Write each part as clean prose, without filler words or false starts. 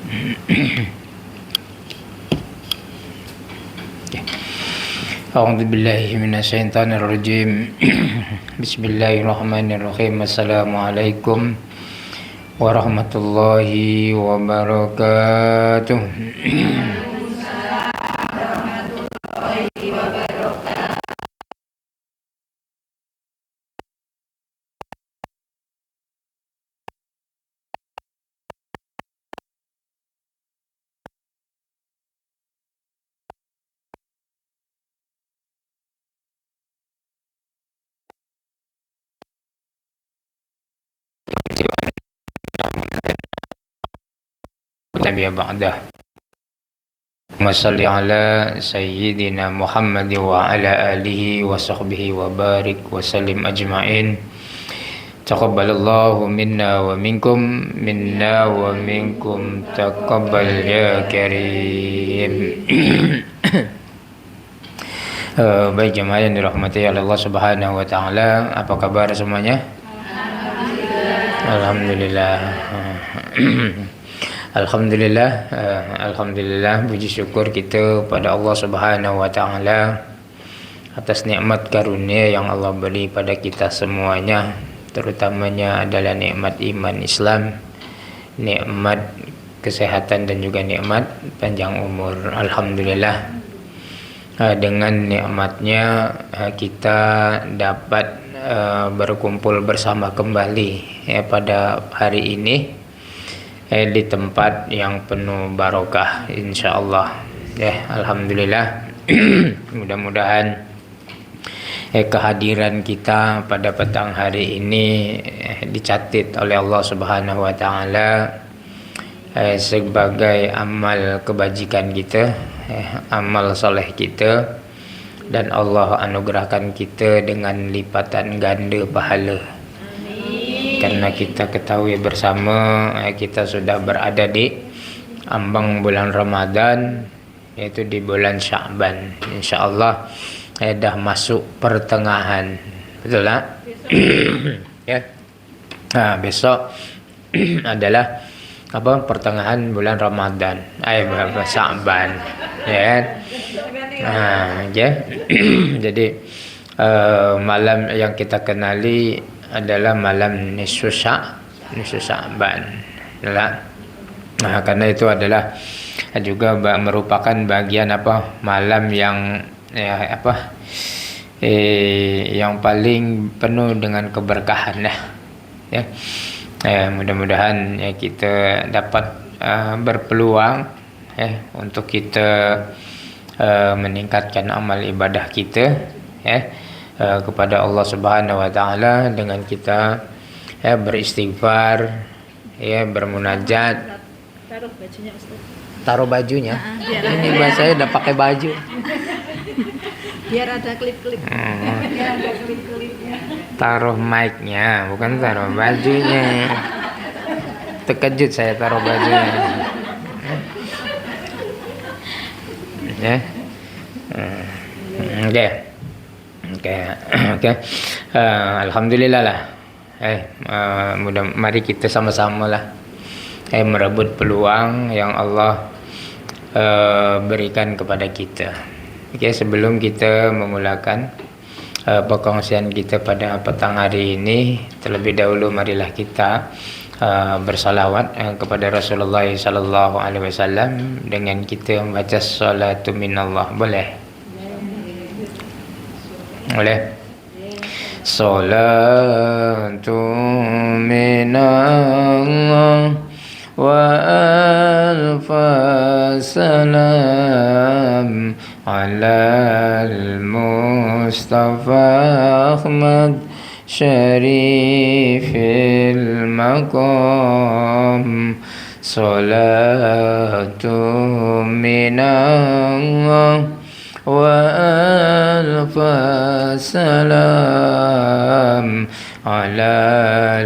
A'udzu billahi minasyaitonir rajim. Bismillahirrahmanirrahim. Assalamualaikum warahmatullahi wabarakatuh. Nabi ba'dah. Massalli ala sayyidina Muhammad wa ala alihi wa sahbihi wa barik wa sallim ajma'in. Taqabbalallahu minna wa minkum taqabbal ya karim. Baik jemaah yang dirahmati oleh Allah Subhanahu wa taala, apa kabar semuanya? Alhamdulillah. Alhamdulillah, puji syukur kita pada Allah Subhanahu wa taala atas nikmat karunia yang Allah beri pada kita semuanya, terutamanya adalah nikmat iman Islam, nikmat kesehatan dan juga nikmat panjang umur. Alhamdulillah, dengan nikmatnya kita dapat berkumpul bersama kembali pada hari ini di tempat yang penuh barokah, insyaallah. Alhamdulillah. Mudah-mudahan kehadiran kita pada petang hari ini dicatat oleh Allah Subhanahu wa taala sebagai amal kebajikan kita, amal soleh kita, dan Allah anugerahkan kita dengan lipatan ganda pahala. Karena kita ketahui bersama kita sudah berada di ambang bulan Ramadan, yaitu di bulan Sya'ban. InsyaAllah dah masuk pertengahan. Betul tak? Ya. Besok adalah pertengahan bulan Ramadan. Sya'ban. Ya. Jadi malam yang kita kenali adalah malam nisfu Sya'ban. Karena itu adalah juga merupakan bagian malam yang yang paling penuh dengan keberkahan ya. Mudah-mudahan kita dapat berpeluang untuk kita meningkatkan amal ibadah kita kepada Allah Subhanahu wa taala dengan kita beristighfar, bermunajat. Taruh bajunya, Ustaz. Taruh bajunya. Ini bahasanya udah pakai baju. Biar ada klip-klip. Biar ada klip-klipnya. Taruh mic-nya, bukan taruh bajunya. Terkejut saya taruh bajunya. Oke. Alhamdulillah lah. Mari kita sama-sama lah merebut peluang yang Allah berikan kepada kita. Sebelum kita memulakan perkongsian kita pada petang hari ini, terlebih dahulu marilah kita bersalawat kepada Rasulullah sallallahu alaihi wasallam dengan kita membaca salatu minallah. Boleh? Salatu minallah wa alfa salam ala al-Mustafa Ahmad Syarifil maqam. Salatu minallah wa alfa salam ala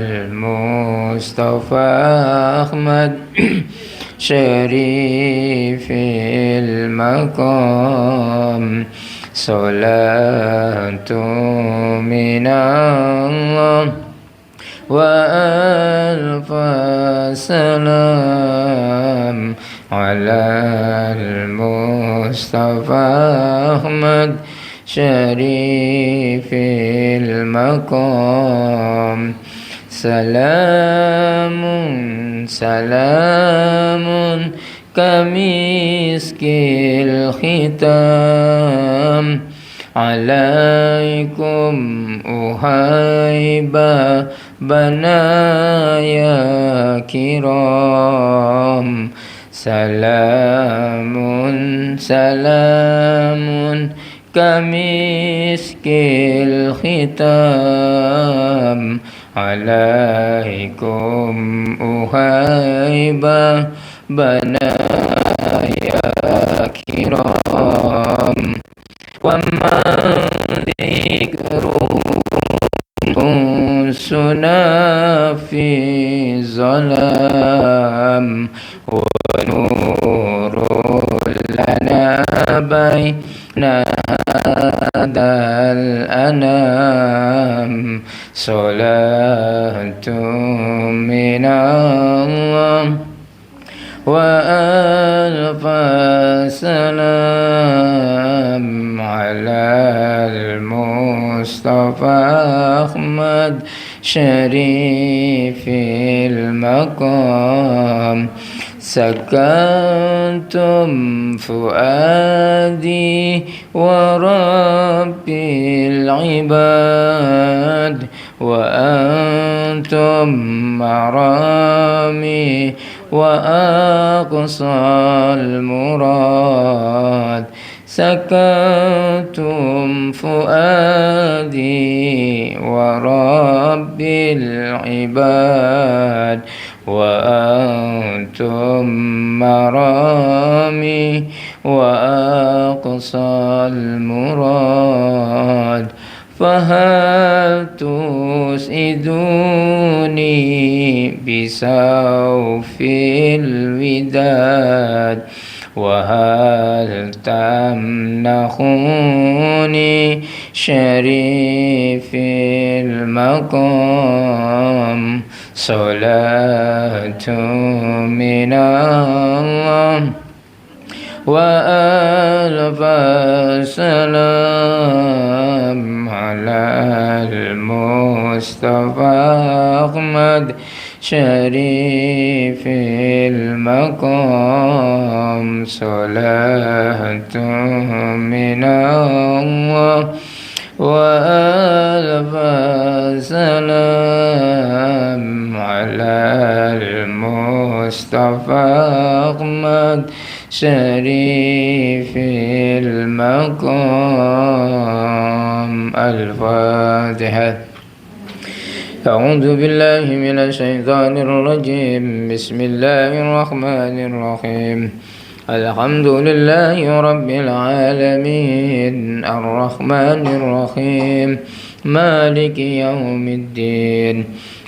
al-Mustafa Ahmad Syarifil maqam. Salatu minallah وألف سلام على المصطفى أحمد شريف المقام سلام سلام كمسك الختام عليكم أهيبة بنايا كرام سلام سلام كمسك الختام عليكم أهيبة بنايا كرام وما ذكره أنسنا في ظلام ونور لنا بين هذا الأنام صلاة من الله وألف سلام على المصطفى أحمد شريف المقام سكنتم فؤادي ورب العباد وأنتم مرامي وأقصى المراد سكنتم فؤادي ورب العباد وأنتم مرامي وأقصى المراد فهل تسعدوني بسوف الوداد وهل تمنحوني شريف المقام صلاة من الله وألف سلام على المصطفى أحمد شريف المقام صلاة من الله وألف سلام على المصطفى أحمد شريف المقام. الفاتحة. أعوذ بالله من الشيطان الرجيم. بسم الله الرحمن الرحيم. الحمد لله رب العالمين الرحمن الرحيم مالك يوم الدين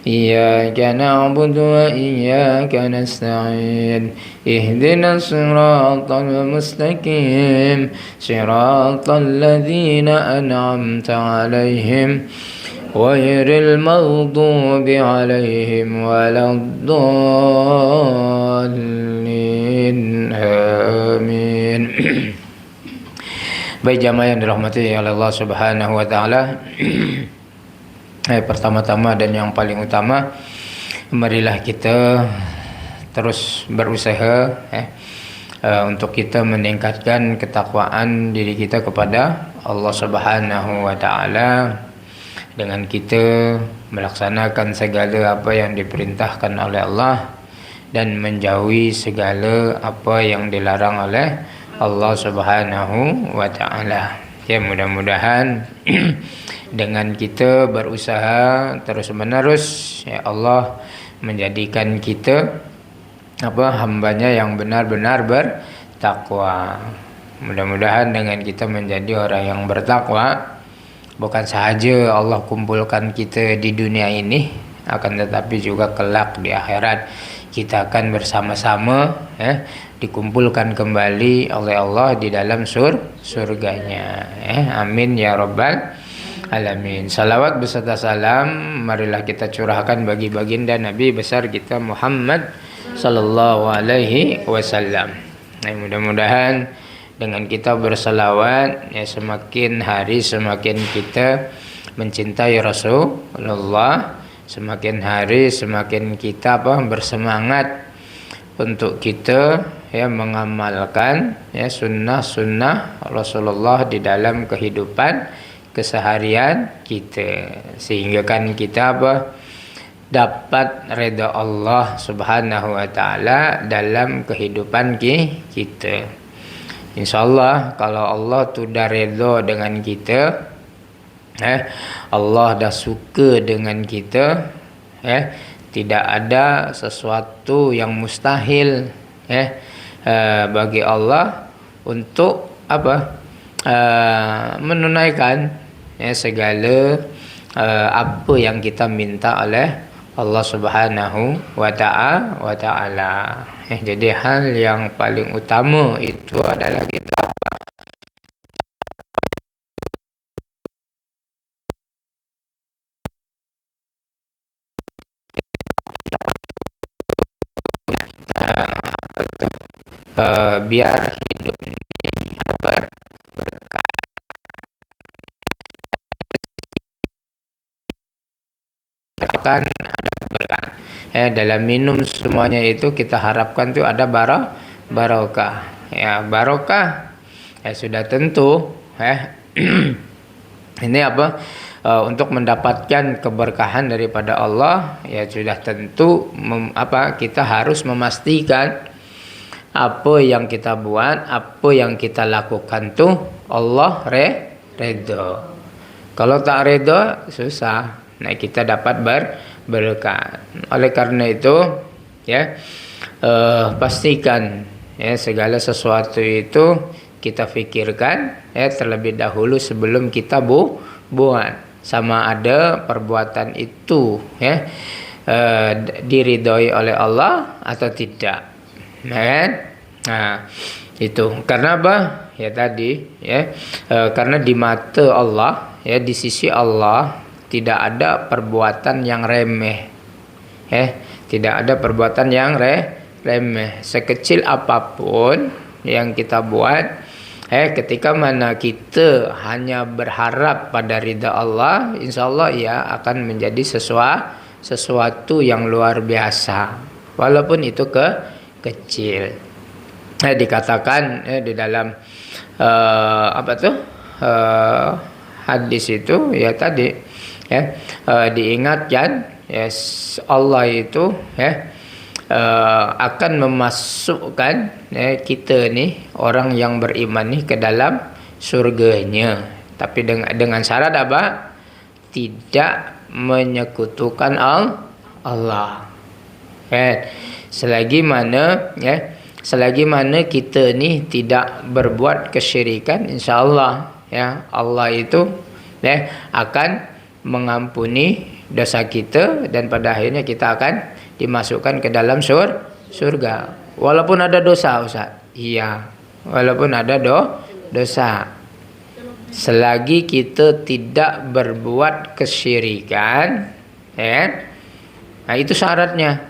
إياك نعبد وإياك نستعين اهدنا الصراط المستقيم صراط الذين أنعمت عليهم غير المغضوب عليهم ولا الضالين آمين. Baik jamaah yang dirahmati oleh Allah Subhanahu wa taala. Pertama-tama dan yang paling utama, marilah kita terus berusaha untuk kita meningkatkan ketakwaan diri kita kepada Allah Subhanahu wa taala dengan kita melaksanakan segala apa yang diperintahkan oleh Allah dan menjauhi segala apa yang dilarang oleh Allah Subhanahu wa taala. Ya, mudah-mudahan dengan kita berusaha terus-menerus, ya Allah menjadikan kita hambanya yang benar-benar bertakwa. Mudah-mudahan dengan kita menjadi orang yang bertakwa, bukan sahaja Allah kumpulkan kita di dunia ini, akan tetapi juga kelak di akhirat kita akan bersama-sama dikumpulkan kembali oleh Allah di dalam surganya. Amin ya rabbal alamin. Salawat beserta salam marilah kita curahkan bagi baginda Nabi besar kita Muhammad sallallahu alaihi wasallam. Nah, mudah-mudahan dengan kita bersalawat ya semakin hari semakin kita mencintai Rasulullah, semakin hari semakin kita bersemangat untuk kita ya mengamalkan ya sunnah-sunnah Rasulullah di dalam kehidupan keseharian kita, sehingga kan kita dapat redha Allah Subhanahu wa taala dalam kehidupan kita. Insyaallah kalau Allah tu dah redha dengan kita, Allah dah suka dengan kita, tidak ada sesuatu yang mustahil bagi Allah untuk menunaikan segala apa yang kita minta oleh Allah Subhanahu wa taala. Jadi hal yang paling utama itu adalah kita biar hidup ini berkah. Kan ada berkah. Dalam minum semuanya itu kita harapkan tuh ada barokah. Ya, barokah sudah tentu ini untuk mendapatkan keberkahan daripada Allah ya sudah tentu kita harus memastikan apa yang kita buat, apa yang kita lakukan tuh Allah redha. Kalau tak redha susah. Nah, kita dapat berkah. Oleh karena itu ya pastikan ya segala sesuatu itu kita fikirkan ya terlebih dahulu sebelum kita buat. Sama ada perbuatan itu ya diridhoi oleh Allah atau tidak. Nah, itu karena apa? Ya tadi ya karena di mata Allah ya di sisi Allah tidak ada perbuatan yang remeh. Tidak ada perbuatan yang remeh. Sekecil apapun yang kita buat ketika mana kita hanya berharap pada ridha Allah, insyaallah ia akan menjadi sesuatu yang luar biasa. Walaupun itu kecil. Dikatakan di dalam hadis itu ya tadi diingatkan ya Allah itu akan memasukkan kita ni orang yang beriman ni ke dalam surganya, tapi dengan syarat apa? Tidak menyekutukan Allah. Selagi mana kita ni tidak berbuat kesyirikan, insyaallah ya Allah itu akan mengampuni dosa kita dan pada akhirnya kita akan dimasukkan ke dalam surga. Walaupun ada dosa, Ustaz. Iya, walaupun ada dosa. Selagi kita tidak berbuat kesyirikan, nah itu syaratnya.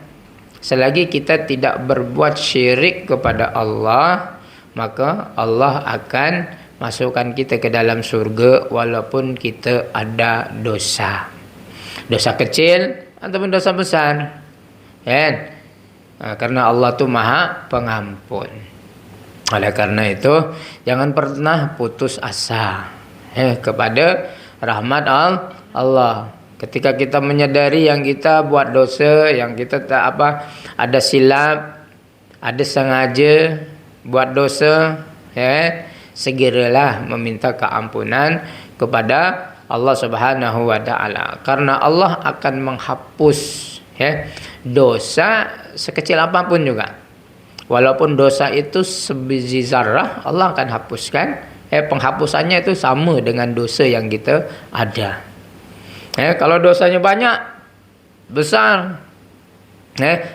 Selagi kita tidak berbuat syirik kepada Allah, maka Allah akan masukkan kita ke dalam surga walaupun kita ada dosa. Dosa kecil ataupun dosa besar. Karena Allah tu Maha Pengampun. Oleh karena itu, jangan pernah putus asa kepada rahmat Allah. Ketika kita menyadari yang kita buat dosa, yang kita ada silap, ada sengaja buat dosa, segeralah meminta keampunan kepada Allah Subhanahu wa taala, karena Allah akan menghapus dosa sekecil apapun juga. Walaupun dosa itu sebiji zarah, Allah akan hapuskan. Penghapusannya itu sama dengan dosa yang kita ada. Kalau dosanya banyak, besar,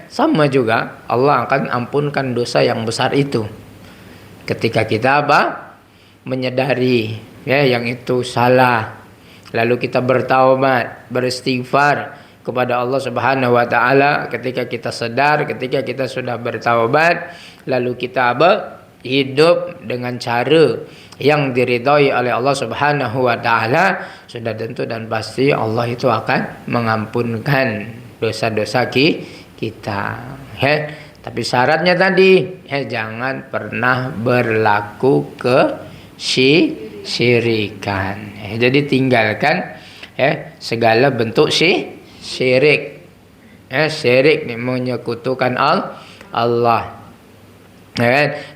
sama juga Allah akan ampunkan dosa yang besar itu. Ketika kita menyadari yang itu salah, lalu kita bertaubat, beristighfar kepada Allah Subhanahu wa taala, ketika kita sadar, ketika kita sudah bertaubat, lalu kita hidup dengan cara yang diridhai oleh Allah Subhanahu wa taala, sudah tentu dan pasti Allah itu akan mengampunkan dosa-dosa kita. Tapi syaratnya tadi, jangan pernah berlaku syirikan. Jadi tinggalkan segala bentuk syirik. Syirik ni menyekutukan Allah.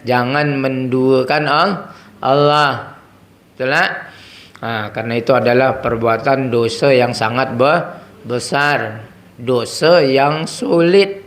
Jangan menduakan Allah. Betul tak? Karena itu adalah perbuatan dosa yang sangat besar, dosa yang sulit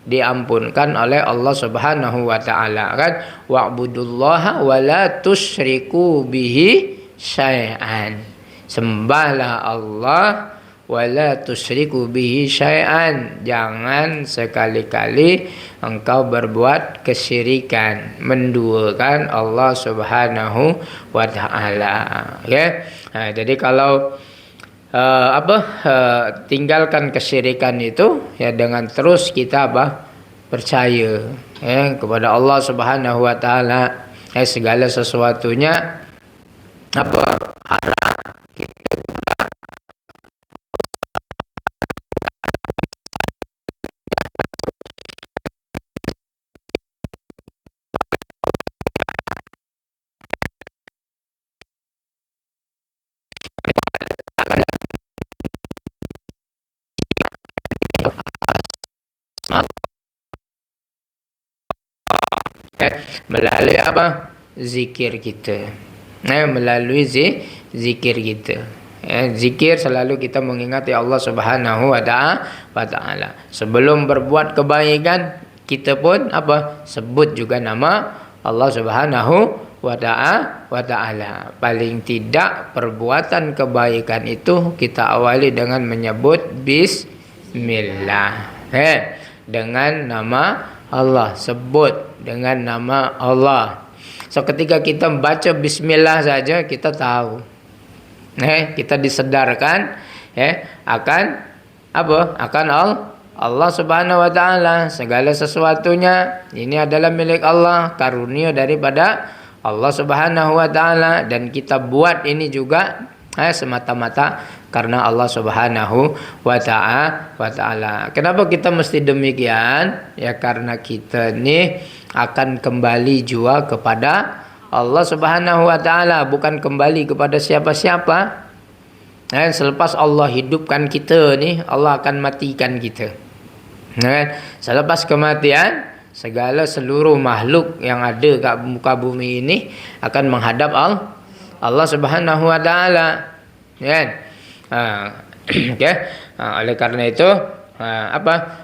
diampunkan oleh Allah Subhanahu wa taala, kan? Wa'budullaha wa la tusyriku bihi syai'an. Sembahlah Allah wa la tusyriku bihi syai'an. Jangan sekali-kali engkau berbuat kesyirikan, menduakan Allah Subhanahu wa taala. Jadi kalau tinggalkan kesyirikan itu, dengan terus kita percaya kepada Allah Subhanahu wa taala, segala sesuatunya haram. Melalui zikir kita, melalui zikir kita. Zikir selalu kita mengingati Allah Subhanahu wa taala. Sebelum berbuat kebaikan, kita pun sebut juga nama Allah Subhanahu wa taala. Paling tidak perbuatan kebaikan itu kita awali dengan menyebut bismillah. Dengan nama Allah, sebut dengan nama Allah. So ketika kita baca bismillah saja, kita tahu, kita disedarkan akan akan Allah Subhanahu wa taala. Segala sesuatunya ini adalah milik Allah, karunia daripada Allah Subhanahu wa taala, dan kita buat ini juga semata-mata karena Allah Subhanahu wa taala. Kenapa kita mesti demikian? Ya karena kita ni akan kembali jua kepada Allah Subhanahu wa taala, bukan kembali kepada siapa-siapa. Selepas Allah hidupkan kita ni, Allah akan matikan kita. Selepas kematian, segala seluruh makhluk yang ada kat muka bumi ini akan menghadap Allah Subhanahu wa taala. Oleh karena itu,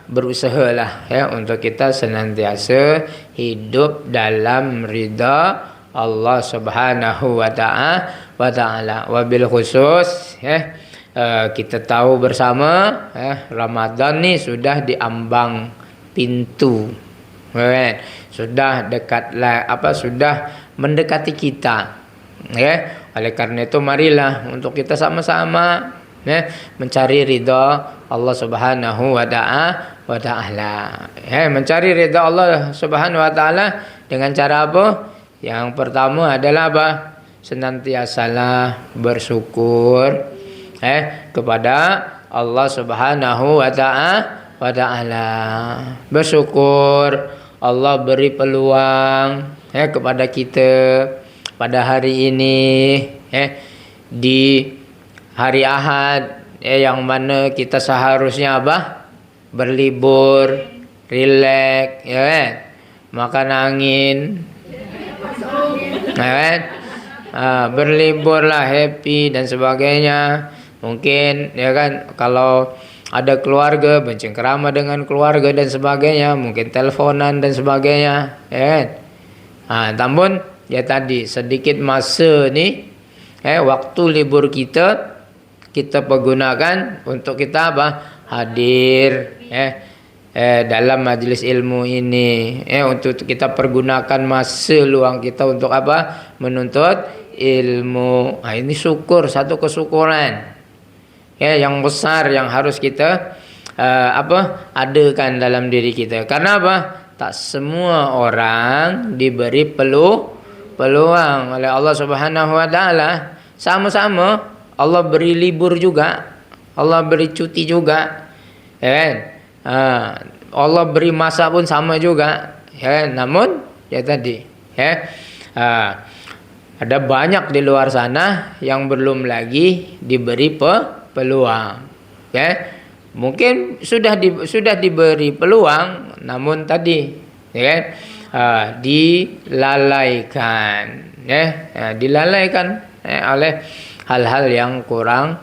berusahalah untuk kita senantiasa hidup dalam ridha Allah Subhanahu wa taala. Wabil khusus kita tahu bersama, Ramadan ni sudah diambang pintu. Sudah dekatlah, sudah mendekati kita. Oleh karena itu marilah untuk kita sama-sama mencari ridha Allah Subhanahu wa taala. Mencari ridha Allah Subhanahu wa taala dengan cara apa? Yang pertama adalah senantiasalah bersyukur kepada Allah Subhanahu wa taala. Bersyukur Allah beri peluang kepada kita pada hari ini, di hari Ahad, yang mana kita seharusnya berlibur, rileks, makan angin, berliburlah, happy dan sebagainya. Mungkin kalau ada keluarga, bercengkerama dengan keluarga dan sebagainya, mungkin teleponan dan sebagainya, namun tadi sedikit masa ni, waktu libur kita pergunakan untuk kita hadir dalam majlis ilmu ini, untuk kita pergunakan masa luang kita untuk menuntut ilmu. Ini syukur, satu kesyukuran ya yang besar yang harus kita adakan dalam diri kita. Karena apa? Tak semua orang diberi peluang oleh Allah Subhanahu wa taala. Sama-sama Allah beri libur juga, Allah beri cuti juga, ya kan? Allah beri masa pun sama juga, ya. Namun ya tadi, ya, ada banyak di luar sana yang belum lagi diberi peluang, ya. Mungkin sudah diberi peluang, namun tadi, ya kan, dilalaikan, ya, dilalaikan oleh hal-hal yang kurang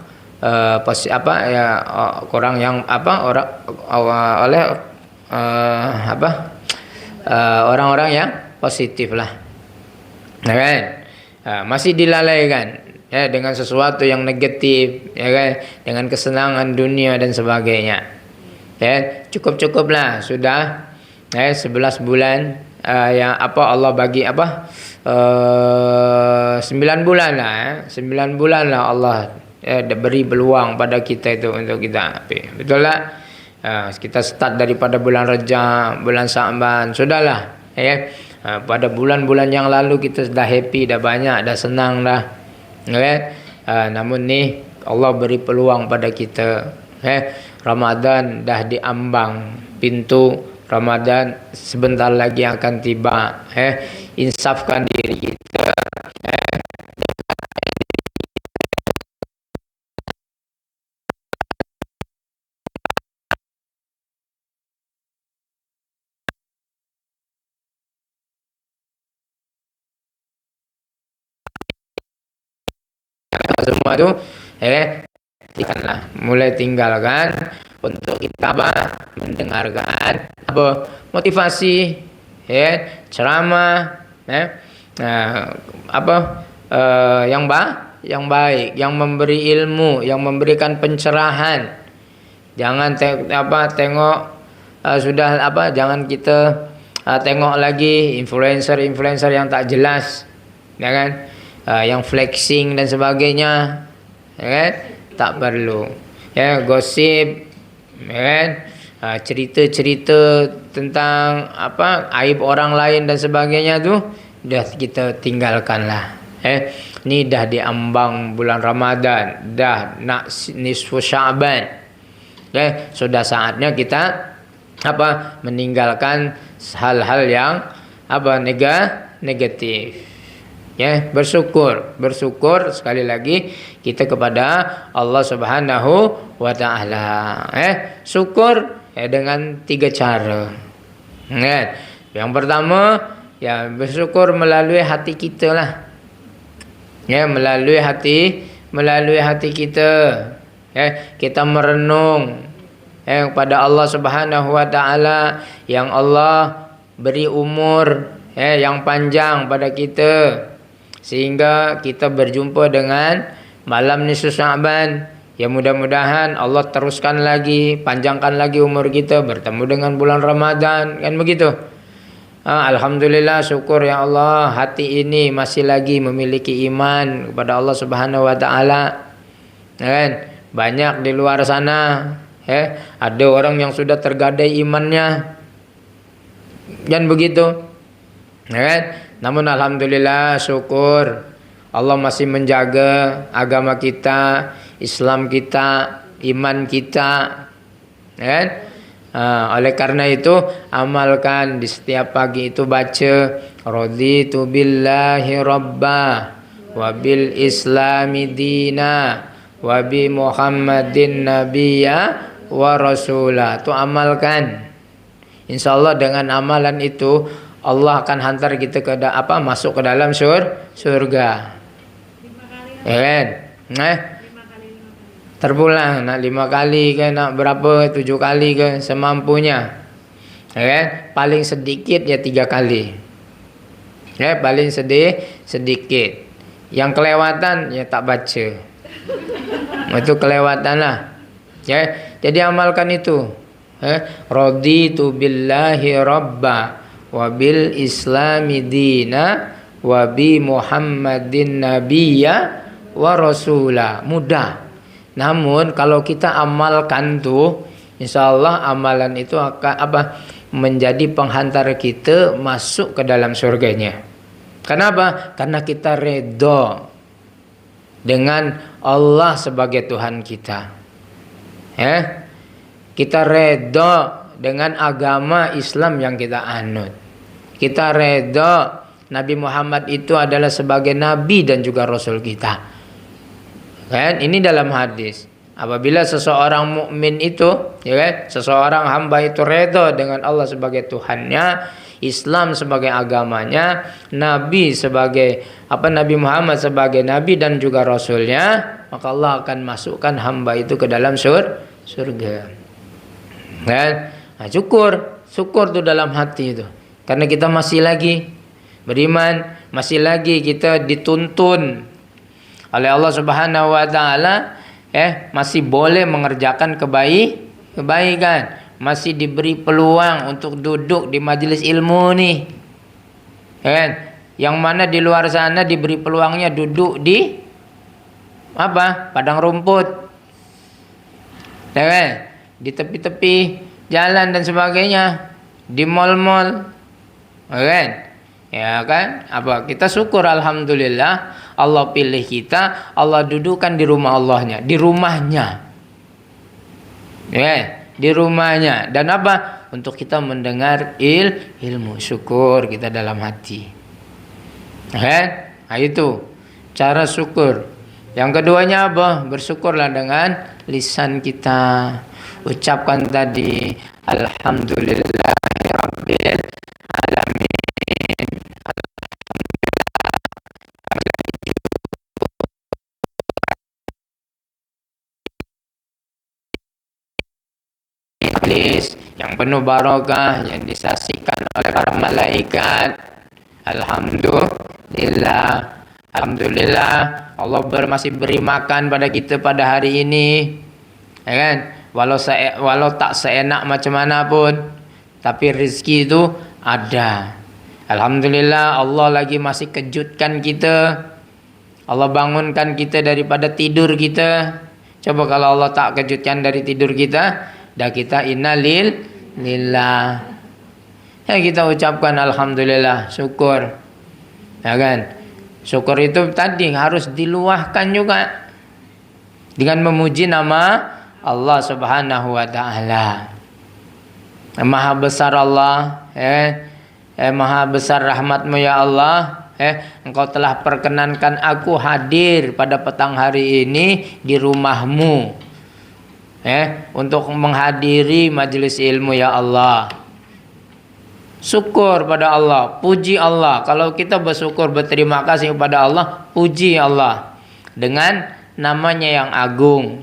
kurang yang oleh orang-orang yang positif lah, ya kan? Masih dilalaikan ya dengan sesuatu yang negatif, ya kan, dengan kesenangan dunia dan sebagainya, ya. Cukuplah sudah 11 bulan yang Allah bagi 9 bulan lah, 9 bulan lah Allah beri peluang pada kita itu untuk kita, betul lah. Kita start daripada bulan Rajab, bulan Sa'ban, sudahlah, ya. Pada bulan-bulan yang lalu kita sudah happy, dah banyak, dah senang dah, ya. Namun nih Allah beri peluang pada kita, ya. Ramadan dah diambang, pintu Ramadan sebentar lagi akan tiba, ya. Insafkan diri kita, ya. Semua itu mulai tinggalkan untuk kita mendengarkan motivasi, ya, ceramah, ya, yang baik, yang memberi ilmu, yang memberikan pencerahan. Jangan tengok jangan kita tengok lagi influencer yang tak jelas, ya kan? Yang flexing dan sebagainya, ya kan? Tak perlu, ya. Gosip, ya kan? Cerita-cerita tentang aib orang lain dan sebagainya tu dah kita tinggalkanlah, ni dah diambang bulan Ramadan, dah nak nisfu Sya'ban, ya. Sudah saatnya kita meninggalkan hal-hal yang negatif. Ya, bersyukur sekali lagi kita kepada Allah Subhanahu wa taala. Syukur dengan 3 cara. Yang pertama, ya, bersyukur melalui hati kita lah. Ya, melalui hati kita. Ya, kita merenung kepada Allah Subhanahu wa taala yang Allah beri umur yang panjang pada kita, sehingga kita berjumpa dengan malam nisfu Sya'ban. Ya, mudah-mudahan Allah teruskan lagi, panjangkan lagi umur kita, bertemu dengan bulan Ramadan, kan begitu. Alhamdulillah, syukur ya Allah, hati ini masih lagi memiliki iman kepada Allah Subhanahu wa taala. Kan? Banyak di luar sana, ada orang yang sudah tergadai imannya, kan begitu. Kan? Namun alhamdulillah, syukur Allah masih menjaga agama kita, Islam kita, iman kita, kan? Oleh karena itu, amalkan di setiap pagi itu baca raditu billahi rabba wa bil islami dina wa bi muhammadin nabiyya wa rasulah. Itu amalkan. Insyaallah dengan amalan itu Allah akan hantar kita masuk ke dalam surga. Ya kan? Terpulang nak 5 kali ke, nak berapa, 7 kali ke, semampunya. Ya kan? Paling sedikit ya 3 kali. Ya, paling sedikit. Yang kelewatan ya tak baca. Itu kelewatan lah. Ya, jadi amalkan itu. Raditu billahi rabba wa bil islami dina wa bi Muhammadin nabiyya wa rasula. Mudah. Namun kalau kita amalkan tuh, insyaallah amalan itu akan menjadi penghantar kita masuk ke dalam surganya. Kenapa? Karena kita redha dengan Allah sebagai Tuhan kita. Kita redha dengan agama Islam yang kita anut. Kita redha Nabi Muhammad itu adalah sebagai nabi dan juga rasul kita. Kan? Ini dalam hadis. Apabila seseorang mukmin itu, seseorang hamba itu redha dengan Allah sebagai Tuhannya, Islam sebagai agamanya, Nabi Muhammad sebagai nabi dan juga rasulnya, maka Allah akan masukkan hamba itu ke dalam surga. Kan? Nah, syukur tuh dalam hati itu. Karena kita masih lagi beriman, masih lagi kita dituntun oleh Allah Subhanahu wa taala, masih boleh mengerjakan kebaikan, masih diberi peluang untuk duduk di majelis ilmu nih. Yang mana di luar sana diberi peluangnya duduk di padang rumput. Di tepi-tepi jalan dan sebagainya, di mal-mal. Ya kan? Kita syukur alhamdulillah Allah pilih kita, Allah dudukkan di rumah Allahnya, di rumahnya. Di rumahnya. Dan untuk kita mendengar ilmu, syukur kita dalam hati. Nah, itu cara syukur. Yang keduanya bersyukurlah dengan lisan kita. Ucapkan tadi alhamdulillahirabbil alamin. Yang penuh barokah yang disaksikan oleh para malaikat. Alhamdulillah Allah masih beri makan pada kita pada hari ini, ya kan? Walau tak seenak macam mana pun, tapi rezeki itu ada. Alhamdulillah Allah lagi masih kejutkan kita. Allah bangunkan kita daripada tidur kita. Coba kalau Allah tak kejutkan dari tidur kita, dah kita innalillah. Kita ucapkan alhamdulillah, syukur. Ya kan? Syukur itu tadi harus diluahkan juga dengan memuji nama Allah Subhanahu wa taala. Maha besar Allah, maha besar rahmat-Mu ya Allah. Engkau telah perkenankan aku hadir pada petang hari ini di rumah-Mu. Untuk menghadiri majelis ilmu ya Allah. Syukur pada Allah, puji Allah. Kalau kita bersyukur, berterima kasih kepada Allah, puji Allah dengan namanya yang agung.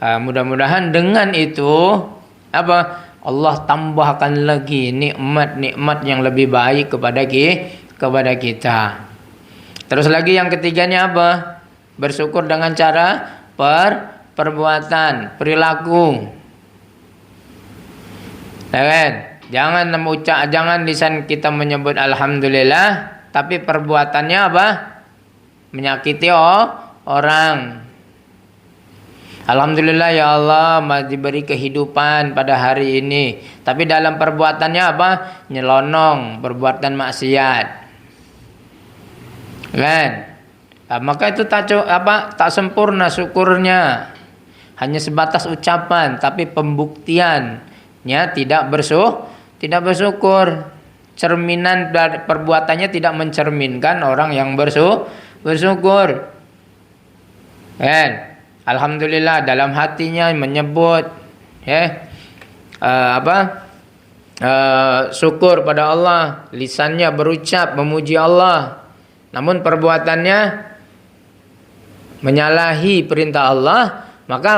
Mudah-mudahan dengan itu Allah tambahkan lagi nikmat-nikmat yang lebih baik kepada kita. Terus lagi yang ketiganya bersyukur dengan cara perbuatan, perilaku. Jangan lisan kita menyebut alhamdulillah, tapi perbuatannya menyakiti orang. Alhamdulillah ya Allah diberi kehidupan pada hari ini, tapi dalam perbuatannya nyelonong, perbuatan maksiat. Maka itu tak sempurna syukurnya. Hanya sebatas ucapan, tapi pembuktiannya tidak bersyukur. Cerminan perbuatannya tidak mencerminkan orang yang bersyukur. Alhamdulillah dalam hatinya menyebut syukur pada Allah, lisannya berucap memuji Allah, namun perbuatannya menyalahi perintah Allah, maka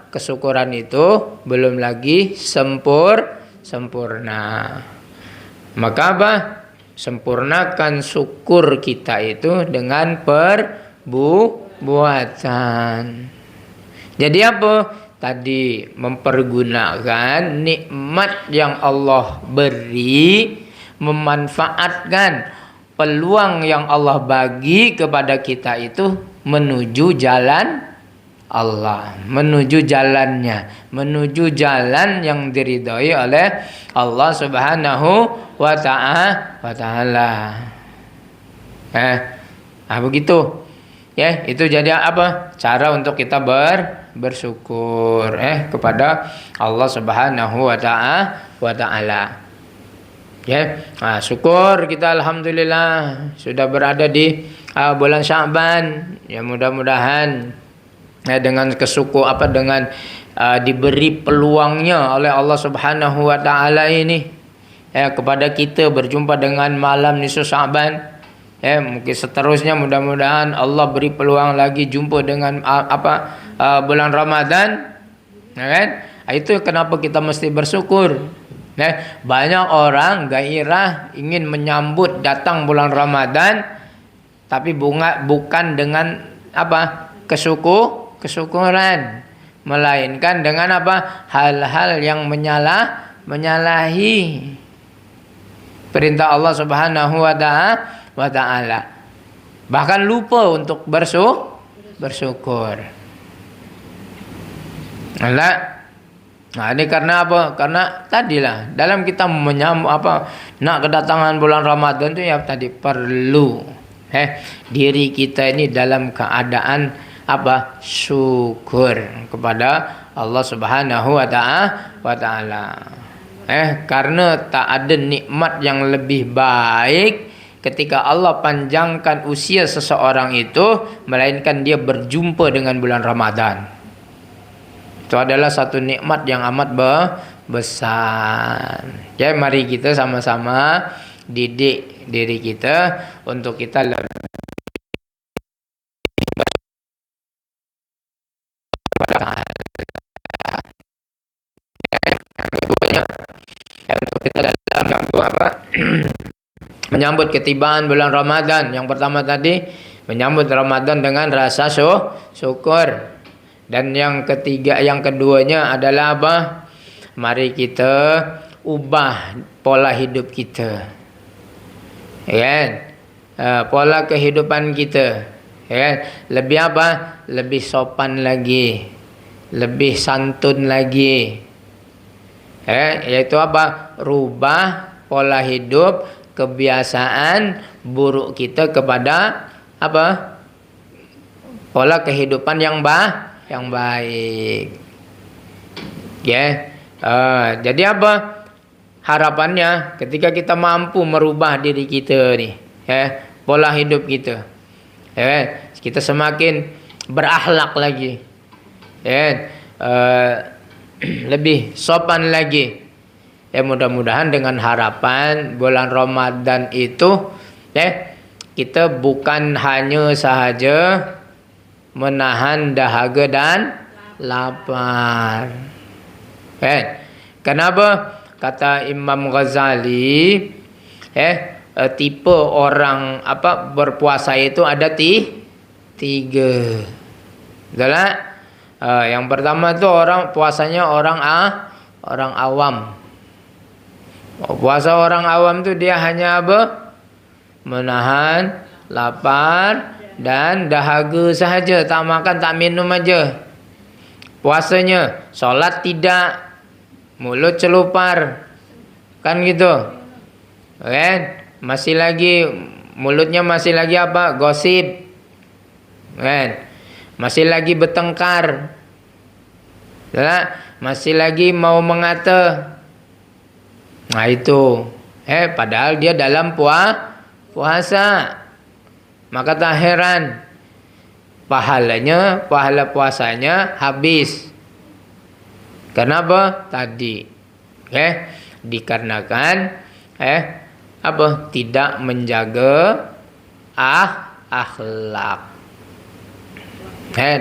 kesyukuran itu belum lagi sempurna. Maka sempurnakan syukur kita itu dengan perbuatan. Jadi Tadi mempergunakan nikmat yang Allah beri memanfaatkan peluang yang Allah bagi kepada kita itu menuju jalan Allah, menuju jalannya, menuju jalan yang diridhoi oleh Allah Subhanahu wa taala. Begitu. Ya, itu jadi apa? Cara untuk kita bersyukur kepada Allah Subhanahu wa taala. Ya, syukur kita alhamdulillah sudah berada di bulan Sya'ban. Ya, mudah-mudahan dengan dengan diberi peluangnya oleh Allah Subhanahu wa taala ini kepada kita berjumpa dengan malam nisfu Sya'ban. Mungkin seterusnya mudah-mudahan Allah beri peluang lagi jumpa dengan bulan Ramadan. Kan? Itu kenapa kita mesti bersyukur. Banyak orang gairah ingin menyambut datang bulan Ramadan, tapi bukan dengan kesyukuran, melainkan dengan hal-hal yang menyalahi perintah Allah Subhanahu wa taala. Bahkan lupa untuk bersyukur. Ini karena apa? Karena tadilah dalam kita nak kedatangan bulan Ramadan itu ya tadi perlu diri kita ini dalam keadaan syukur kepada Allah Subhanahu wa taala. Karena tak ada nikmat yang lebih baik ketika Allah panjangkan usia seseorang itu melainkan dia berjumpa dengan bulan Ramadan. Itu adalah satu nikmat yang amat besar. Ya, mari kita sama-sama didik diri kita untuk kita lebih untuk kita dalam menyambut ketibaan bulan Ramadan. Yang pertama tadi menyambut Ramadan dengan rasa syukur. Dan yang keduanya adalah mari kita ubah pola hidup kita. Pola kehidupan kita. Lebih lebih sopan lagi, lebih santun lagi. Yaitu rubah pola hidup, kebiasaan buruk kita kepada pola kehidupan yang baik. Jadi harapannya ketika kita mampu merubah diri kita nih, pola hidup kita, kita semakin berakhlak lagi, lebih sopan lagi. Mudah-mudahan dengan harapan bulan Ramadan itu kita bukan hanya sahaja menahan dahaga dan lapar. Kenapa? Kata Imam Ghazali, tipe orang berpuasa itu ada tiga. Betul tak? Yang pertama itu puasanya orang awam. Puasa orang awam itu dia hanya menahan lapar dan dahaga sahaja, tak makan tak minum aja. Puasanya solat tidak, mulut celupar, kan gitu. Masih lagi mulutnya masih lagi gosip, masih lagi bertengkar, masih lagi mau mengata. Itu padahal dia dalam puasa. Maka tak heran pahala puasanya habis. Kenapa? Tadi dikarenakan tidak menjaga akhlak.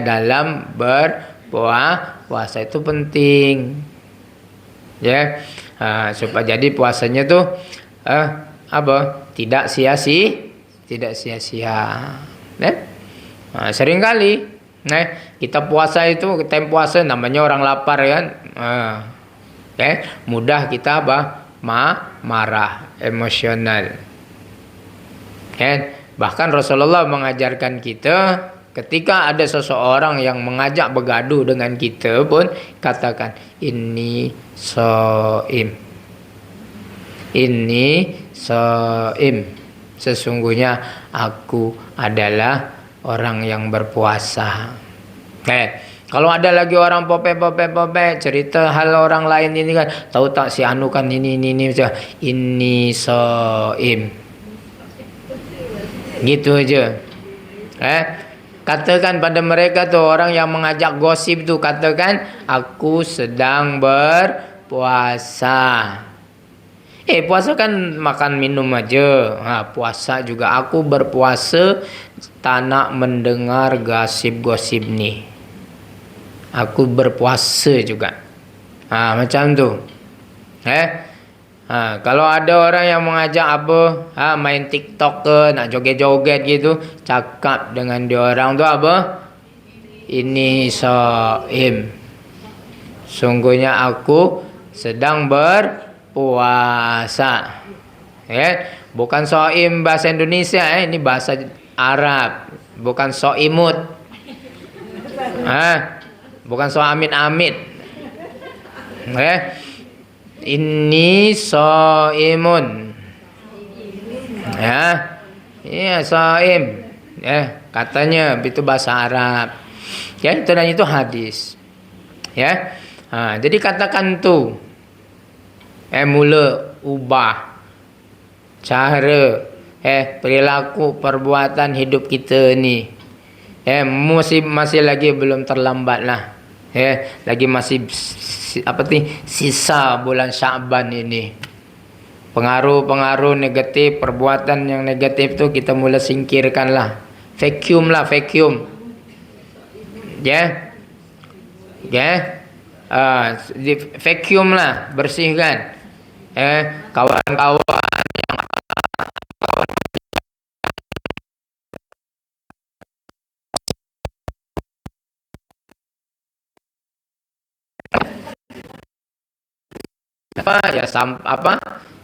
Dalam berpuasa itu penting. Supaya jadi puasanya tuh tidak sia-sia. Seringkali kita puasa itu, kita puasa namanya orang lapar kan. Mudah kita marah, emosional. Kan? Bahkan Rasulullah mengajarkan kita ketika ada seseorang yang mengajak bergaduh dengan kita pun katakan inni shaim. Inni shaim. Sesungguhnya aku adalah orang yang berpuasa. Kalau ada lagi orang pope cerita hal orang lain ini kan, tahu tak si anu kan ini inni shaim. Gitu aja. Katakan pada mereka tuh orang yang mengajak gosip tuh, katakan aku sedang berpuasa. Puasa kan makan minum aja. Puasa juga aku berpuasa, tak nak mendengar gosip-gosip nih. Aku berpuasa juga. Macam tu. Kalau ada orang yang mengajak main TikTok ke, nak joget-joget gitu, cakap dengan dia orang tu apa? Ini shaim. Sungguhnya aku sedang berpuasa. Bukan shaim bahasa Indonesia, ini bahasa Arab. Bukan shaimut. Bukan amit-amit. Inni shaimun. Iya shaim. Katanya itu bahasa Arab. Itu dan itu hadis. Jadi katakan tu. Mula ubah cara perilaku perbuatan hidup kita ni. Masih lagi belum terlambat lah. Lagi masih sisa bulan Syaban ini. Pengaruh-pengaruh negatif, perbuatan yang negatif tu kita mula singkirkan lah. Vacuum. Vacuum lah, bersihkan. Kawan-kawan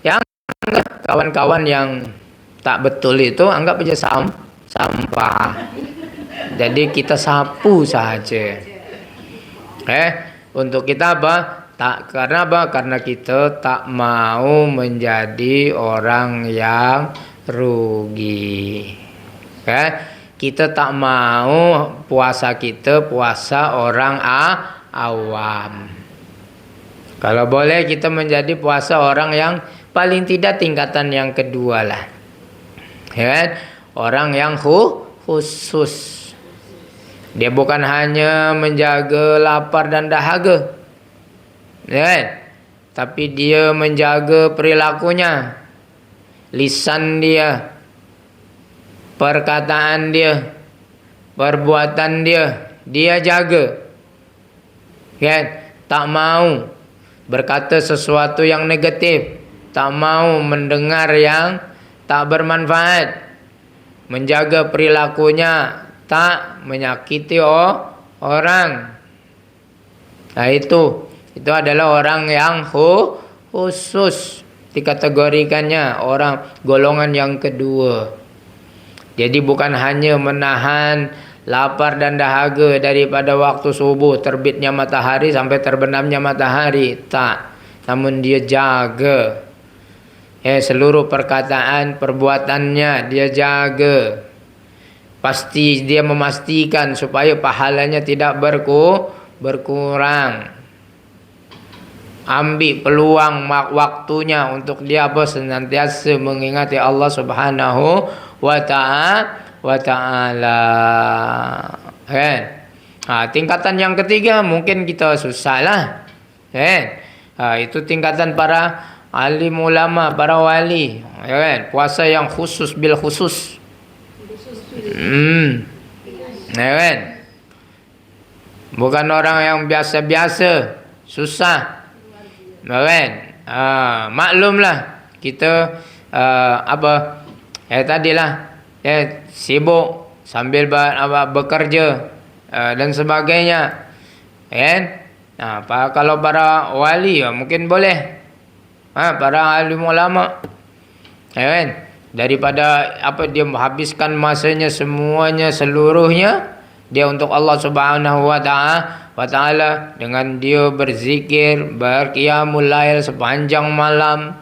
yang yang kawan-kawan yang tak betul itu anggap aja sampah. Jadi kita sapu saja. Untuk kita karena kita tak mau menjadi orang yang rugi. Kita tak mau puasa orang awam. Kalau boleh kita menjadi puasa orang yang paling tidak tingkatan yang kedua lah. Orang yang khusus. Dia bukan hanya menjaga lapar dan dahaga. Tapi dia menjaga perilakunya. Lisan dia. Perkataan dia. Perbuatan dia. Dia jaga. Tak mau berkata sesuatu yang negatif. Tak mau mendengar yang tak bermanfaat. Menjaga perilakunya, tak menyakiti orang. Itu adalah orang yang khusus. Dikategorikannya orang golongan yang kedua. Jadi bukan hanya menahan lapar dan dahaga daripada waktu subuh terbitnya matahari sampai terbenamnya matahari, tak. Namun dia jaga seluruh perkataan, perbuatannya dia jaga. Pasti dia memastikan supaya pahalanya tidak berkurang. Ambil peluang waktunya untuk dia senantiasa mengingati Allah Subhanahu wa ta'ala. Tingkatan yang ketiga mungkin kita susah lah. Itu tingkatan para alim ulama, para wali. Puasa yang khusus bil khusus. Bukan orang yang biasa-biasa, susah. Maklumlah kita tadilah sibuk sambil bekerja dan sebagainya. Kalau para wali mungkin boleh. para alim ulama. Kan? Daripada dia menghabiskan masanya semuanya seluruhnya dia untuk Allah Subhanahu wa taala dengan dia berzikir, berqiyamul lail sepanjang malam.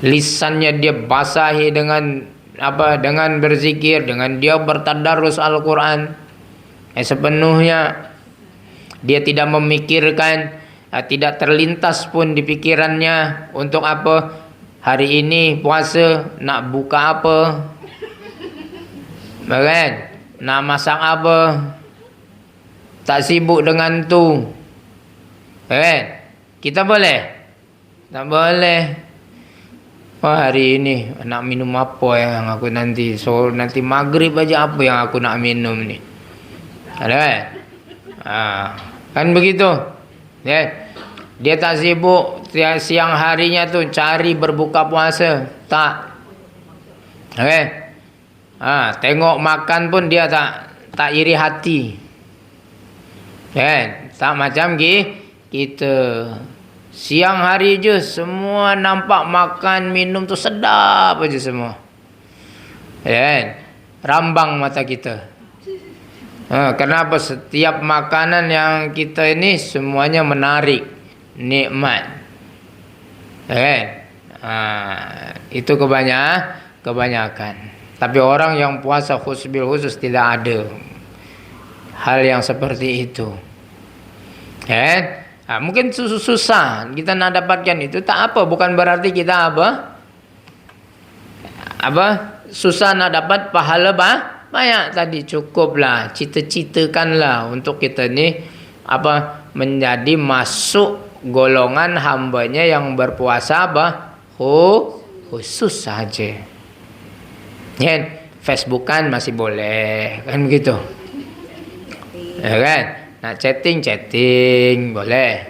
Lisannya dia basahi dengan dengan berzikir, dengan dia bertadarus Al-Quran sepenuhnya. Dia tidak memikirkan, tidak terlintas pun di pikirannya untuk hari ini puasa nak buka apa, nak masak apa. Tak sibuk dengan tu. Kita boleh? Tak boleh. Hari ini nak minum apa yang aku nanti, so nanti maghrib aja apa yang aku nak minum ni. Ada kan begitu. Dia tak sibuk siang harinya tu cari berbuka puasa, tak. Tengok makan pun dia tak iri hati. Tak macam kita. Siang hari je semua nampak makan minum tu sedap aja semua. Rambang mata kita. Kenapa setiap makanan yang kita ini semuanya menarik, nikmat. Itu kebanyakan. Tapi orang yang puasa khusus tidak ada hal yang seperti itu. Mungkin susah kita nak dapatkan itu, tak apa, bukan berarti kita susah nak dapat pahala banyak. Tadi cukuplah, cita-citakanlah untuk kita ni menjadi masuk golongan hambanya yang berpuasa khusus saja. Facebookan masih boleh kan begitu, kan? Nak chatting boleh.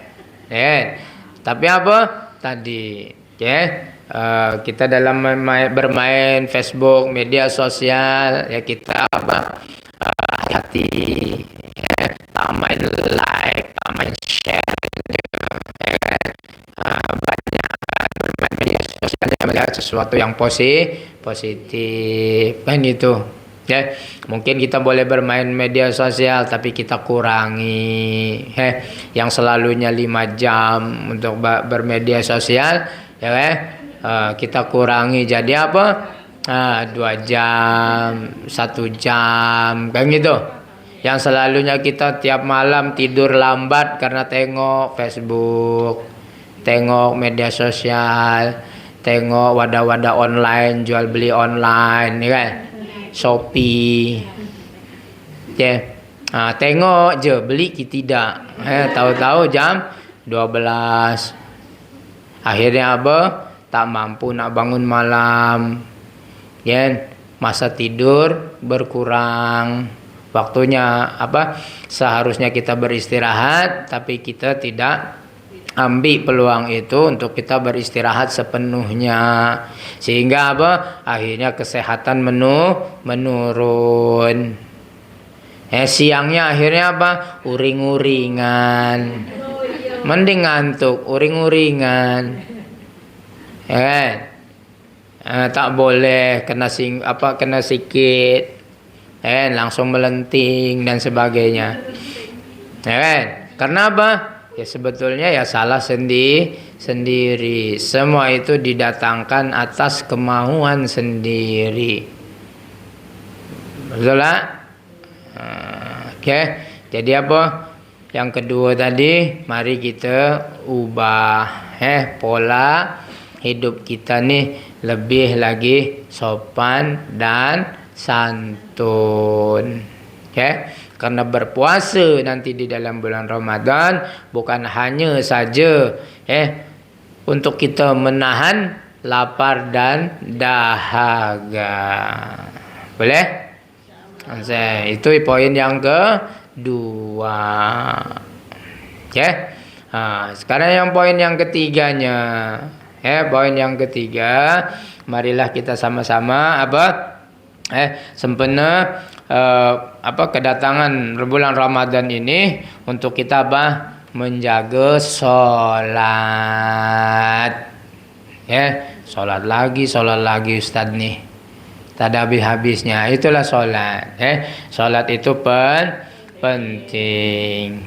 Tapi tadi kita dalam bermain Facebook, media sosial, ya kita hati-hati. Tak main like, tak main share. Banyak bermain media sosial melihat sesuatu yang positif kan gitu. Mungkin kita boleh bermain media sosial tapi kita kurangi. Yang selalunya 5 jam untuk bermedia sosial, kita kurangi jadi 2 jam, 1 jam kan gitu. Yang selalunya kita tiap malam tidur lambat karena tengok Facebook, tengok media sosial, tengok wadah-wadah online, jual beli online, kan? Shopee. Tengok je, beli tidak. Tahu-tahu jam 12. Akhirnya tak mampu nak bangun malam. Masa tidur berkurang. Waktunya seharusnya kita beristirahat, tapi kita tidak ambil peluang itu untuk kita beristirahat sepenuhnya, sehingga akhirnya kesehatan menurun. Siangnya akhirnya uring-uringan, mending ngantuk, uring-uringan. Tak boleh kena sikit, langsung melenting dan sebagainya. Karena ya sebetulnya ya salah sendiri. Semua itu didatangkan atas kemauan sendiri. Betul tak? Jadi yang kedua tadi, mari kita ubah pola hidup kita ni lebih lagi sopan dan santun. Karena berpuasa nanti di dalam bulan Ramadan bukan hanya saja untuk kita menahan lapar dan dahaga. Boleh? Itu poin yang kedua. Sekarang yang poin yang ketiganya. Poin yang ketiga, marilah kita sama-sama sempena kedatangan bulan Ramadan ini untuk kita menjaga sholat. Ya, sholat lagi Ustaz nih. Tak ada habis-habisnya. Itulah sholat. Sholat itu penting.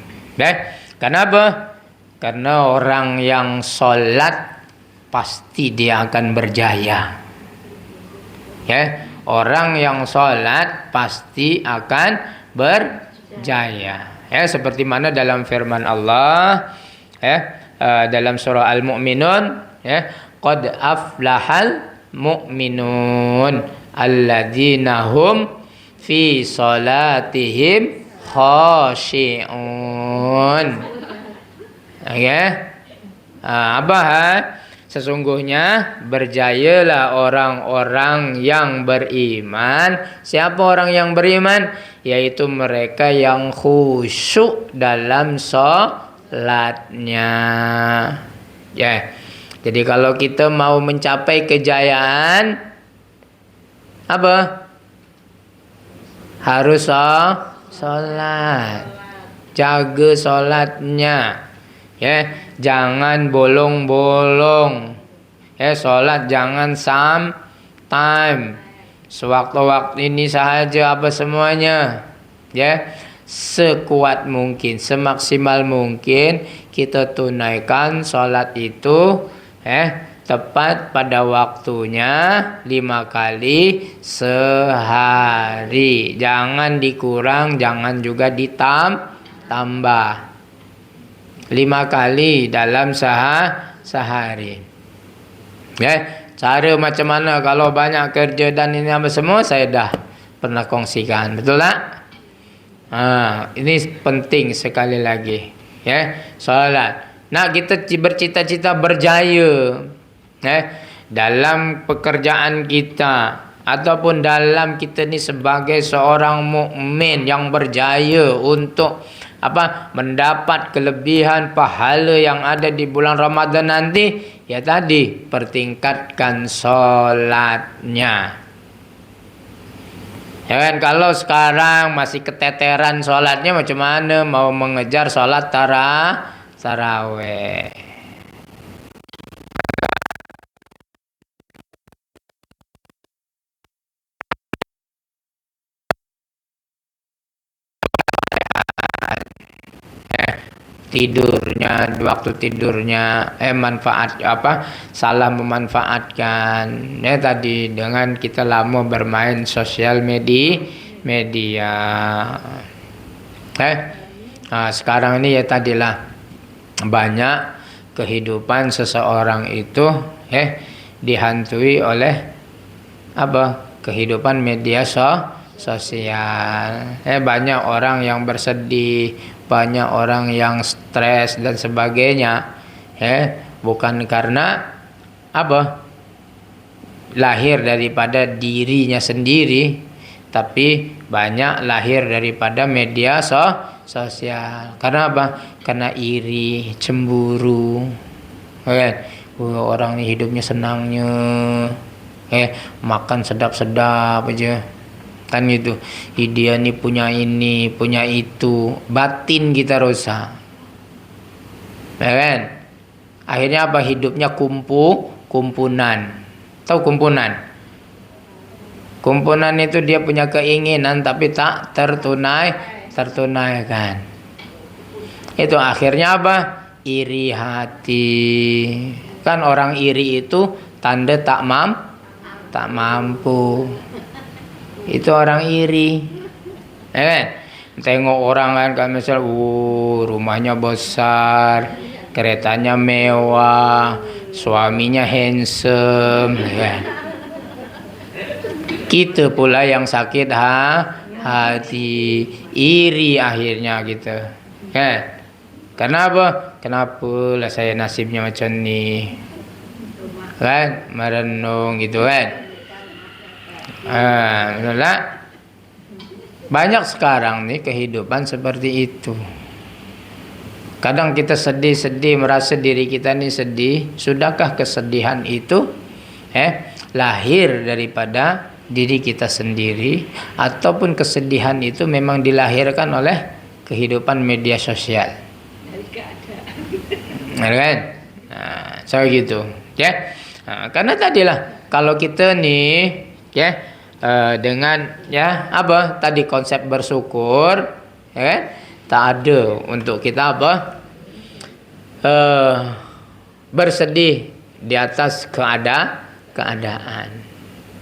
Kenapa? Karena orang yang sholat pasti dia akan berjaya. Orang yang sholat pasti akan berjaya. Seperti mana dalam firman Allah, dalam surah Al-Mu'minun, qad aflahal mu'minun alladzina hum fi salatihim khashi'un. Sesungguhnya berjayalah orang-orang yang beriman. Siapa orang yang beriman? Yaitu mereka yang khusyuk dalam sholatnya. Jadi kalau kita mau mencapai kejayaan, apa? Harus sholat. Jaga sholatnya. Jangan bolong-bolong. Sholat jangan sometime. Sewaktu-waktu ini sahaja apa semuanya. Sekuat mungkin, semaksimal mungkin kita tunaikan sholat itu tepat pada waktunya 5 kali sehari. Jangan dikurang, jangan juga ditambah. 5 kali dalam sehari. Cara macam mana kalau banyak kerja dan ini apa semua saya dah pernah kongsikan. Betul tak? Ini penting sekali lagi. Salat. Nak kita bercita-cita berjaya dalam pekerjaan kita ataupun dalam kita ni sebagai seorang mukmin yang berjaya untuk mendapat kelebihan pahala yang ada di bulan Ramadan nanti, tadi pertingkatkan solatnya. Kalau sekarang masih keteteran solatnya, macam mana mau mengejar solat tarawih? Waktu tidurnya manfaat salah memanfaatkan tadi dengan kita lama bermain sosial media. Sekarang ini tadilah banyak kehidupan seseorang itu dihantui oleh kehidupan media sosial. Banyak orang yang bersedih, banyak orang yang stres dan sebagainya. Bukan karena lahir daripada dirinya sendiri, tapi banyak lahir daripada media sosial. Karena karena iri, cemburu. Orang ni hidupnya senangnya, makan sedap-sedap aja. Kan gitu. Dia ni punya ini, punya itu. Batin kita rusak. Akhirnya hidupnya kumpunan. Tahu kumpunan? Kumpunan itu dia punya keinginan tapi tak tertunaikan. Itu akhirnya iri hati. Kan orang iri itu tanda tak mampu. Itu orang iri. Tengok orang kan misal rumahnya besar, keretanya mewah, suaminya handsome. Kita pula yang sakit hati, iri akhirnya gitu. Kenapa lah saya nasibnya macam ni? Merenung gitu banyak sekarang nih kehidupan seperti itu. Kadang kita sedih-sedih, merasa diri kita ini sedih. Sudahkah kesedihan itu lahir daripada diri kita sendiri, ataupun kesedihan itu memang dilahirkan oleh kehidupan media sosial? Kan? So gitu. Ya. Karena tadilah kalau kita nih ya dengan ya apa tadi konsep bersyukur ya kan? Tak ada untuk kita apa bersedih di atas keadaan.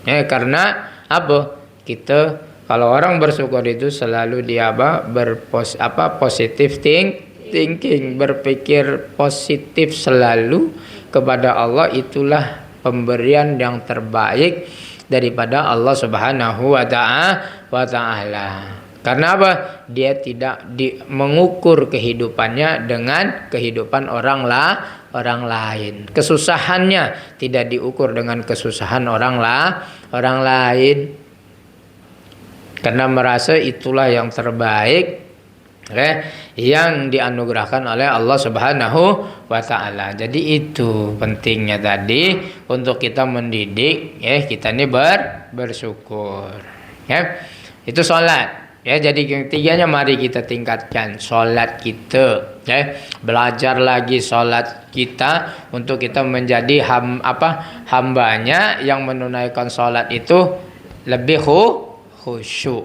Ya, karena apa? Kita kalau orang bersyukur itu selalu dia positive thinking, berpikir positif selalu kepada Allah, itulah pemberian yang terbaik daripada Allah Subhanahu wa taala. Karena apa? Dia tidak mengukur kehidupannya dengan kehidupan orang lain. Kesusahannya tidak diukur dengan kesusahan orang lain. Karena merasa itulah yang terbaik yang dianugerahkan oleh Allah Subhanahu wa taala. Jadi itu pentingnya tadi untuk kita mendidik kita ini bersyukur. Ya. Itu salat. Ya, jadi yang ketiganya mari kita tingkatkan salat kita, ya. Belajar lagi salat kita untuk kita menjadi hambanya yang menunaikan salat itu lebih khusyuk.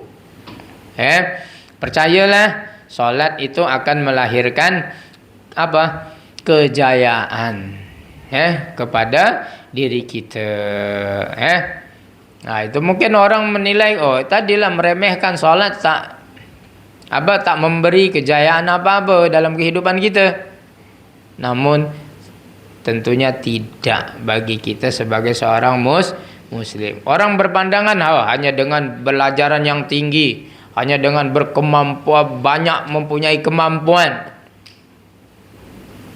Ya. Percayalah salat itu akan melahirkan kejayaan kepada diri kita. Nah, itu mungkin orang menilai tadilah meremehkan salat tak memberi kejayaan apa-apa dalam kehidupan kita. Namun tentunya tidak bagi kita sebagai seorang muslim. Orang berpandangan hanya dengan belajaran yang tinggi, hanya dengan banyak mempunyai kemampuan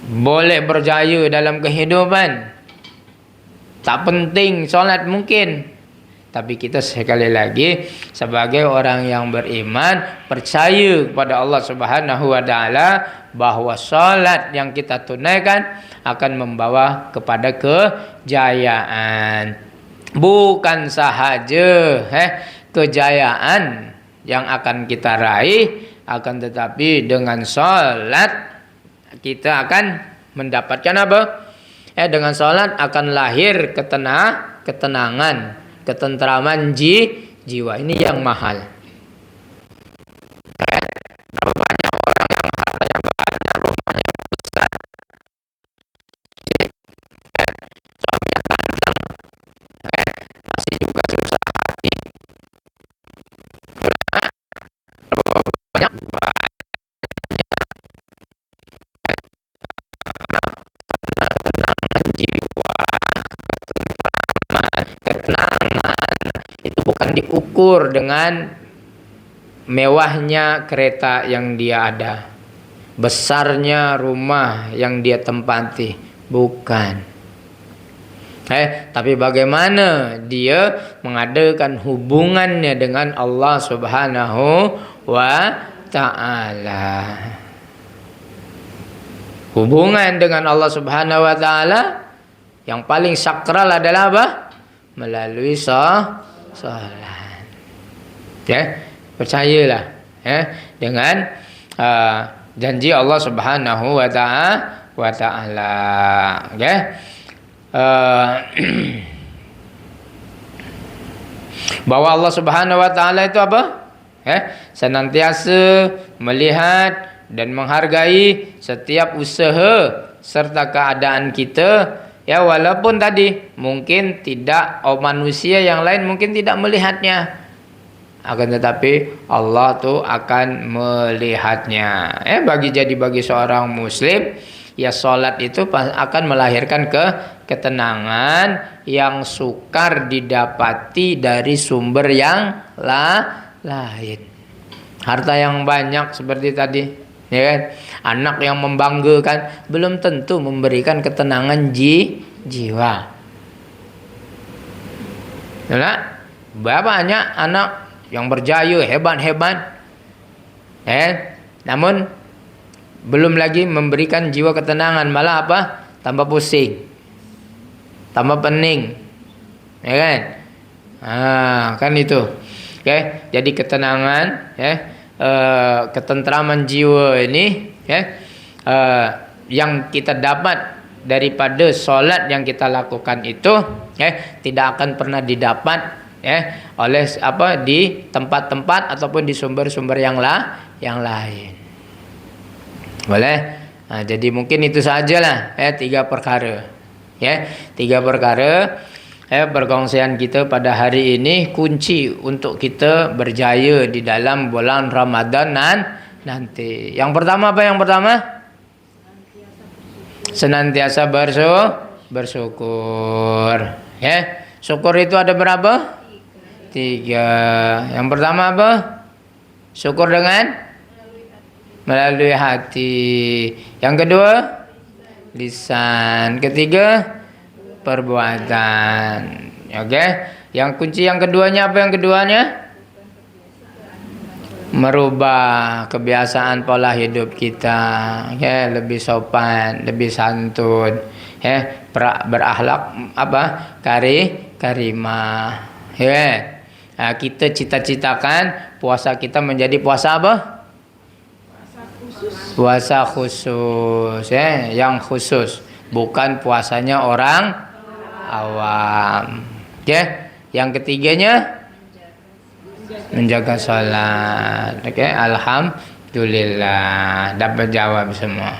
boleh berjaya dalam kehidupan. Tak penting solat mungkin. Tapi kita sekali lagi sebagai orang yang beriman percaya kepada Allah Subhanahu wa taala bahwa salat yang kita tunaikan akan membawa kepada kejayaan. Bukan sahaja kejayaan yang akan kita raih, akan tetapi dengan salat kita akan mendapatkan apa? Dengan salat akan lahir ketenangan, ketentraman jiwa. Ini yang mahal. Berapa banyak orang yang hartanya banyak, rumahnya besar, suaminya ganteng, masih juga susah hati. Berapa banyak ketenangan jiwa, ketenangan itu bukan diukur dengan mewahnya kereta yang dia ada, besarnya rumah yang dia tempati, bukan. Tapi bagaimana dia mengadakan hubungannya dengan Allah Subhanahu wa taala. Hubungan dengan Allah Subhanahu wa taala yang paling sakral adalah apa? Melalui salat. Percayalah dengan janji Allah Subhanahu wa taala. Bahwa Allah Subhanahu wa taala itu apa? Senantiasa melihat dan menghargai setiap usaha serta keadaan kita, walaupun tadi mungkin tidak manusia yang lain mungkin tidak melihatnya, akan tetapi Allah tuh akan melihatnya. Bagi seorang muslim, salat itu akan melahirkan ketenangan yang sukar didapati dari sumber yang lain. Harta yang banyak seperti tadi, anak yang membanggakan belum tentu memberikan ketenangan jiwa. Banyak anak yang berjaya hebat-hebat, namun belum lagi memberikan jiwa ketenangan, malah tambah pusing, tambah pening, kan itu. Jadi ketenangan, ketentraman jiwa ini yang kita dapat daripada solat yang kita lakukan itu tidak akan pernah didapat oleh di tempat-tempat ataupun di sumber-sumber yang lain. Boleh? Nah, jadi mungkin itu sajalah 3 perkara. 3 perkara perkongsian kita pada hari ini, kunci untuk kita berjaya di dalam bulan Ramadan nanti. Yang pertama apa yang pertama? Senantiasa bersyukur. Syukur itu ada berapa? 3. Yang pertama apa? Syukur dengan melalui hati. Yang kedua, lisan. Ketiga, perbuatan. Oke. Yang kunci yang keduanya apa yang keduanya? Merubah kebiasaan pola hidup kita, lebih sopan, lebih santun, berakhlak karimah. Nah, kita cita-citakan puasa kita menjadi puasa apa? Puasa khusus, yang khusus, bukan puasanya orang awam. Yang ketiganya menjaga sholat. Alhamdulillah dapat jawab semua.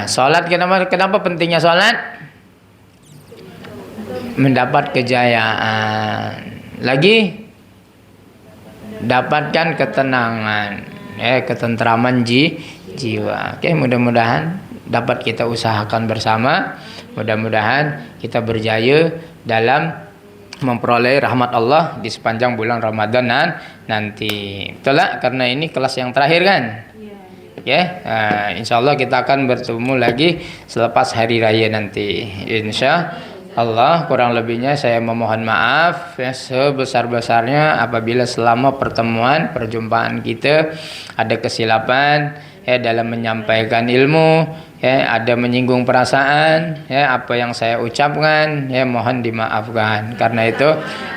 Sholat kenapa pentingnya sholat? Mendapat kejayaan. Lagi dapatkan ketenangan, ketentraman jiwa. Mudah-mudahan dapat kita usahakan bersama. Mudah-mudahan kita berjaya dalam memperoleh rahmat Allah di sepanjang bulan Ramadan nanti. Betul tak? Karena ini kelas yang terakhir kan? Insyaallah kita akan bertemu lagi selepas hari raya nanti. Insyaallah, kurang lebihnya saya memohon maaf sebesar-besarnya apabila selama perjumpaan kita ada kesilapan dalam menyampaikan ilmu, ada menyinggung perasaan, apa yang saya ucapkan, mohon dimaafkan. Karena itu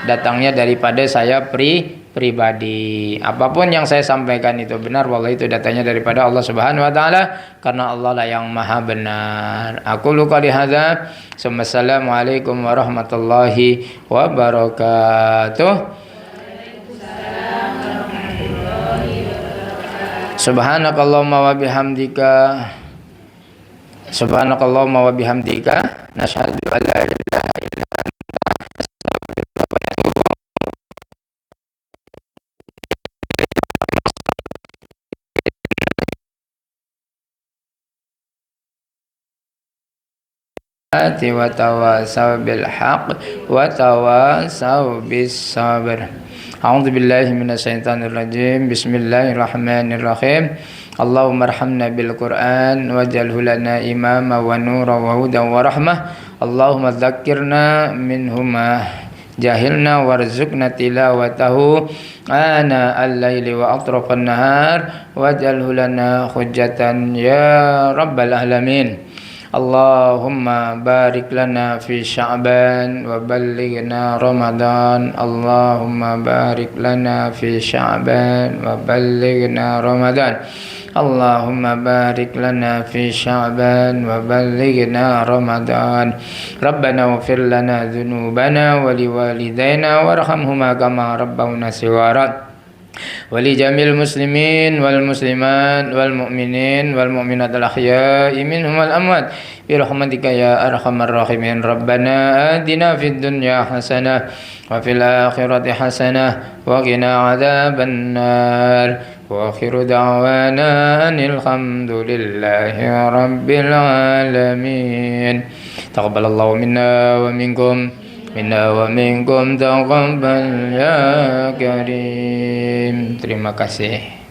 datangnya daripada saya pribadi. Apapun yang saya sampaikan itu benar, wallahi itu datangnya daripada Allah Subhanahu wa taala, karena Allah lah yang Maha benar. Aku luka hadza. Assalamualaikum warahmatullahi wabarakatuh. Subhanakallahumma wa bihamdika nasyhadu an la ilaha illa anta nastaghfiruka wa natubu ilaik wa tawasaw bil haqq wa tawasaw bis sabr. A'udzu billahi minasyaitonir rajim. Bismillahirrahmanirrahim. Allahumma arhamna bil Qur'an waj'alhu lana imama wa nura wa hudan wa rahmah. Allahumma dzakkirna minhu ma jahilna warzuqna tilawatahu ana al-laili wa atrafan nahar waj'alhu lana hujjatan ya rabbal alamin. Allahumma barik lana fi Sya'ban wa ballighna Ramadan. Allahumma barik lana fi Sya'ban wa ballighna Ramadan. Allahumma barik lana fi Sya'ban wa ballighna Ramadan. Rabbana ighfir lana dzunubana wa liwalidayna warhamhuma kama rabbawna shighara. ولجميع المسلمين والمسلمات والمؤمنين والمؤمنات الأحياء منهم والأموات برحمتك يا أرحم الراحمين. ربنا آتنا في الدنيا حسنة وفي الآخرة حسنة وقنا عذاب النار وآخر دعوانا أن الحمد لله رب العالمين. تقبل الله منا ومنكم تقبل ya karim. Terima kasih.